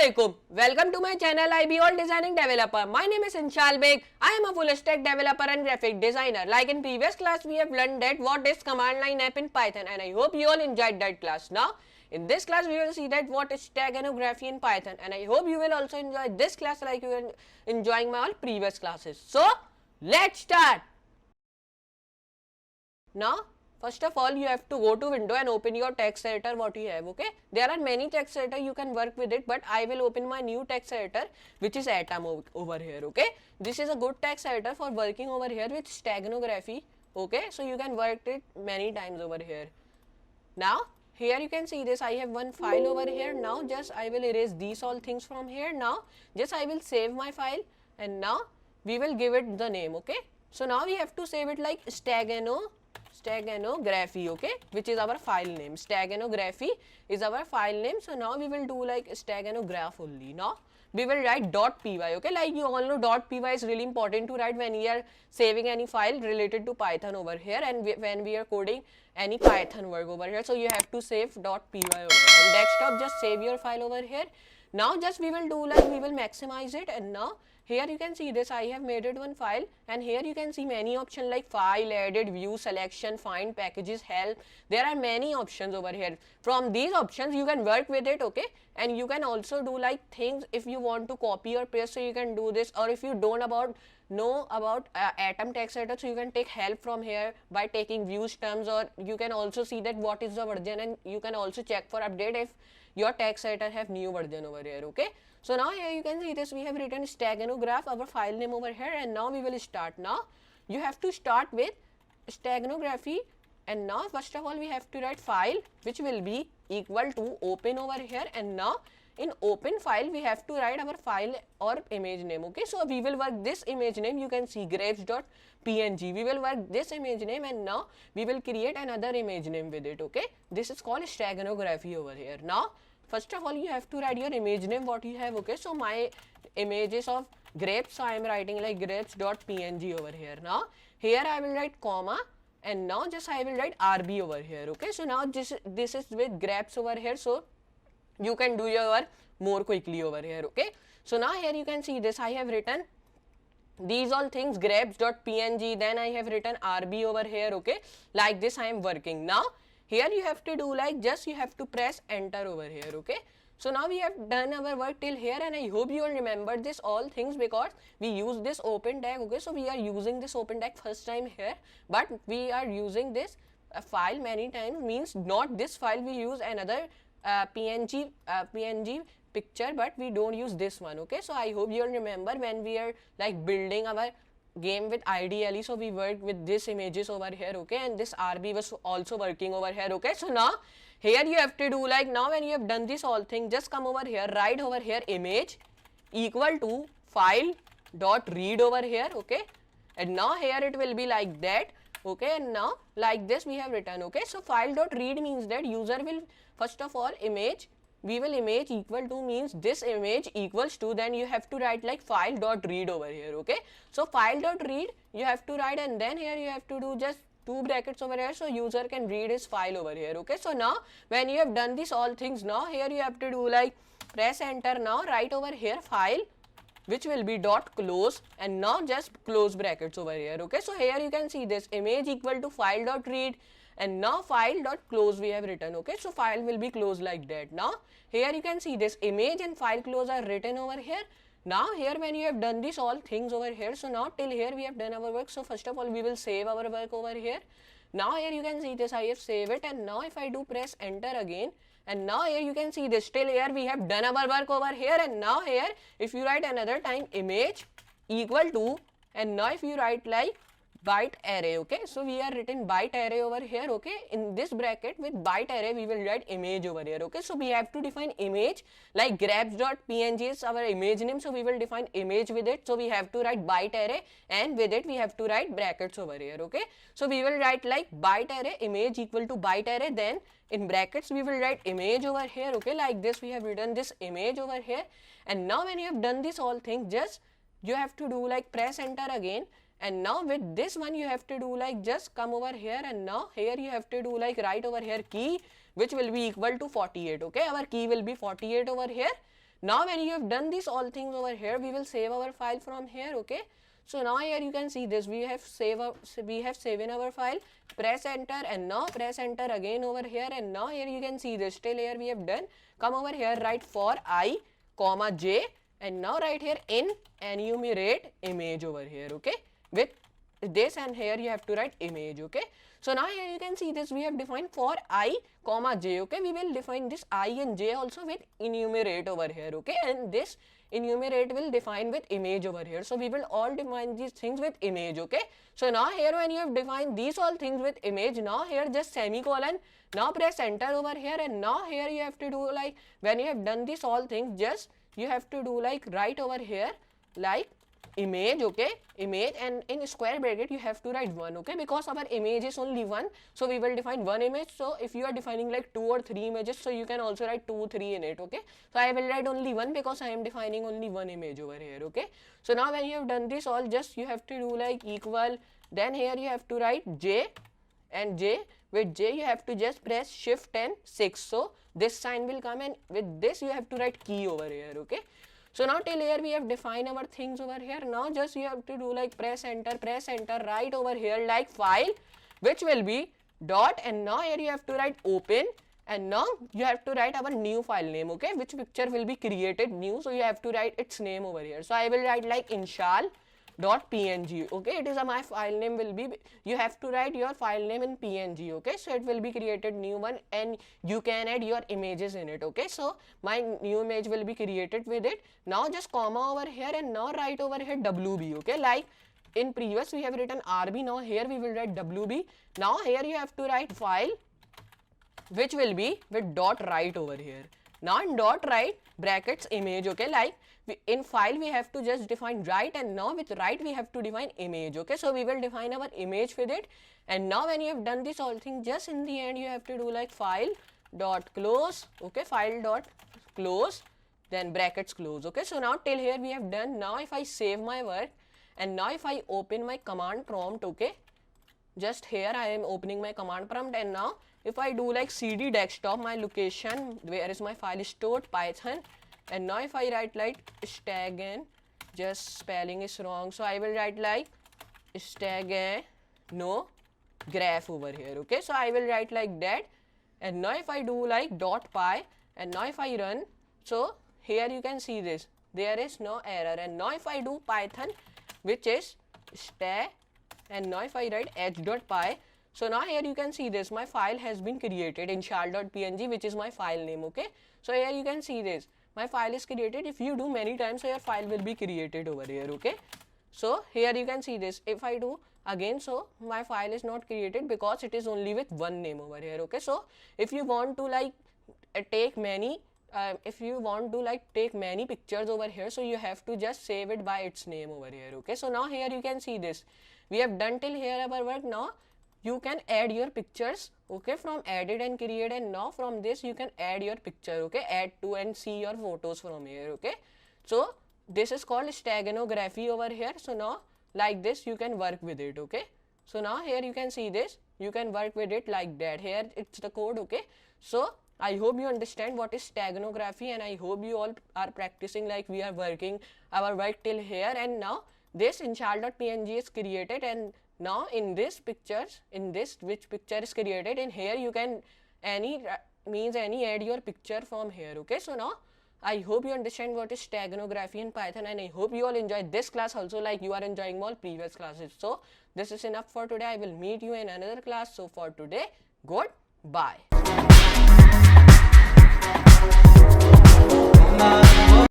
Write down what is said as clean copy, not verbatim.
Assalamualaikum. Welcome to my channel IBOL Designing Developer. My name is Inshal Beg. I am a full stack developer and graphic designer. Like in previous class, we have learned that what is command line app in Python, and I hope you all enjoyed that class. Now, in this class, we will see that what is steganography in Python, and I hope you will also enjoy this class like you are enjoying my all previous classes. So, let's start. Now, first of all, you have to go to window and open your text editor what you have, okay. There are many text editor, you can work with it, but I will open my new text editor which is Atom over here, okay. This is a good text editor for working over here with steganography, okay. So you can work it many times over here. Now, here you can see this, I have one file over here. Now, just I will erase these all things from here. Now, just I will save my file and now we will give it the name, okay. So now we have to save it like steganography, okay, which is our file name. Steganography is our file name. So now we will do like steganograph only. Now we will write .py, okay. Like you all know, .py is really important to write when you are saving any file related to Python over here, and when we are coding any Python work over here. So you have to save .py over here. On desktop, just save your file over here. Now just we will do like we will maximize it, and now here you can see this, I have made it one file, and here you can see many options like file, edit, view, selection, find, packages, help. There are many options over here. From these options you can work with it, okay, and you can also do like things if you want to copy or paste, so you can do this, or if you don't know about Atom text editor, so you can take help from here by taking views terms, or you can also see that what is the version, and you can also check for update if your text editor have new version over here, okay. So now here you can see this, we have written steganograph, our file name over here, and now we will start. Now you have to start with steganography, and now first of all we have to write file which will be equal to open over here, and now in open file we have to write our file or image name, okay. So we will work this image name, you can see grapes.png, we will work this image name, and now we will create another image name with it, okay. This is called steganography over here. Now first of all you have to write your image name what you have, okay. So my image is of grapes, so I am writing like grapes.png over here. Now here I will write comma, and now just I will write RB over here, okay. So now this is with grapes over here, so you can do your work more quickly over here, okay. So now here you can see this, I have written these all things grapes.png, then I have written RB over here, okay. Like this I am working. Now here you have to do like just you have to press enter over here, okay. So now we have done our work till here, and I hope you all remember this all things because we use this open tag, okay. So we are using this open tag first time here, but we are using this file many times, means not this file, we use another PNG picture, but we don't use this one, okay. So I hope you all remember when we are like building our game with IDLE, so we worked with this images over here, okay, and this RB was also working over here, okay. So now here you have to do like, now when you have done this all thing, just come over here, write over here image equal to file dot read over here, okay, and now here it will be like that, okay, and now like this we have written, okay. So file dot read means that user will first of all image, we will image equal to means this image equals to, then you have to write like file dot read over here, okay. So file dot read you have to write, and then here you have to do just two brackets over here, so user can read his file over here, okay. So now when you have done this all things, now here you have to do like press enter. Now write over here file which will be dot close, and now just close brackets over here, okay. So here you can see this image equal to file dot read, and now file dot close we have written, okay. So file will be closed like that. Now here you can see this image and file close are written over here. Now here when you have done this all things over here, so now till here we have done our work. So first of all we will save our work over here. Now here you can see this, I have saved it, and now if I do press enter again, and now here you can see this, till here we have done our work over here, and now here if you write another time image equal to, and now if you write like byte array, okay. So we are written byte array over here, okay. In this bracket with byte array we will write image over here, okay. So we have to define image like grapes.png is our image name, so we will define image with it. So we have to write byte array, and with it we have to write brackets over here, okay. So we will write like byte array image equal to byte array, then in brackets we will write image over here, okay. Like this we have written this image over here, and now when you have done this all thing, just you have to do like press enter again, and now with this one you have to do like just come over here, and now here you have to do like write over here key which will be equal to 48, okay. Our key will be 48 over here. Now when you have done these all things over here, we will save our file from here. Okay, so now here you can see this, we have saved in our file. Press enter, and now press enter again over here, and now here you can see this, till here we have done. Come over here, write for I comma j, and now write here in enumerate image over here. Okay, with this, and here you have to write image. Okay, so now here you can see this, we have defined for I comma j. Okay, we will define this I and j also with enumerate over here. Okay, and this enumerate will define with image over here. So we will all define these things with image. Okay, so now here when you have defined these all things with image, now here just semicolon, now press enter over here, and now here you have to do like, when you have done these all things, just you have to do like, write over here like image. Okay, image, and in square bracket you have to write 1. Okay, because our image is only 1, so we will define 1 image. So if you are defining like 2 or 3 images, so you can also write 2, 3 in it. Okay, so I will write only 1 because I am defining only 1 image over here. Okay, so now when you have done this all, just you have to do like equal, then here you have to write j, and j, with j you have to just press shift and 6, so this sign will come, and with this you have to write key over here. Okay, so now till here we have defined our things over here. Now just you have to do like press enter, write over here like file, which will be dot, and now here you have to write open, and now you have to write our new file name. Okay, which picture will be created new, so you have to write its name over here. So I will write like inshal.png. okay, it is my file name will be, you have to write your file name in png. Okay, so it will be created new one, and you can add your images in it. Okay, so my new image will be created with it. Now just comma over here, and now write over here wb. Okay, like in previous we have written rb, now here we will write wb. Now here you have to write file, which will be with dot write over here. Now in dot write brackets image. Okay, like in file we have to just define write, and now with write we have to define image. Okay, so we will define our image with it. And now when you have done this all thing, just in the end you have to do like file dot close. Okay, file dot close, then brackets close. Okay, so now till here we have done. Now if I save my work, and now if I open my command prompt, okay, just here I am opening my command prompt, and now if I do like cd desktop, my location where is my file stored, python, and now if I write like stagen, just spelling is wrong, so I will write like stagen no graph over here. Okay, so I will write like that, and now if I do like .py, and now if I run, so here you can see this, there is no error. And now if I do python, which is stag, and now if I write h.py, so now here you can see this, my file has been created in inshal.png, which is my file name. Okay, so here you can see this, my file is created. If you do many times, so your file will be created over here. Okay, so here you can see this, if I do again, so my file is not created because it is only with one name over here. Okay, so if you want to like take many take many pictures over here, so you have to just save it by its name over here. Okay, so now here you can see this, we have done till here our work. Now you can add your pictures. Okay, from edit and create, and now from this you can add your picture. Okay, add to and see your photos from here. Okay, so this is called steganography over here. So now like this you can work with it. Okay, so now here you can see this, you can work with it like that. Here it's the code. Okay, so I hope you understand what is steganography, and I hope you all are practicing like we are working our work till here. And now this inshal.png is created, and now in this pictures, in this which picture is created, in here you can add your picture from here. Okay, so now I hope you understand what is steganography in Python, and I hope you all enjoyed this class also like you are enjoying all previous classes. So this is enough for today. I will meet you in another class. So for today, goodbye.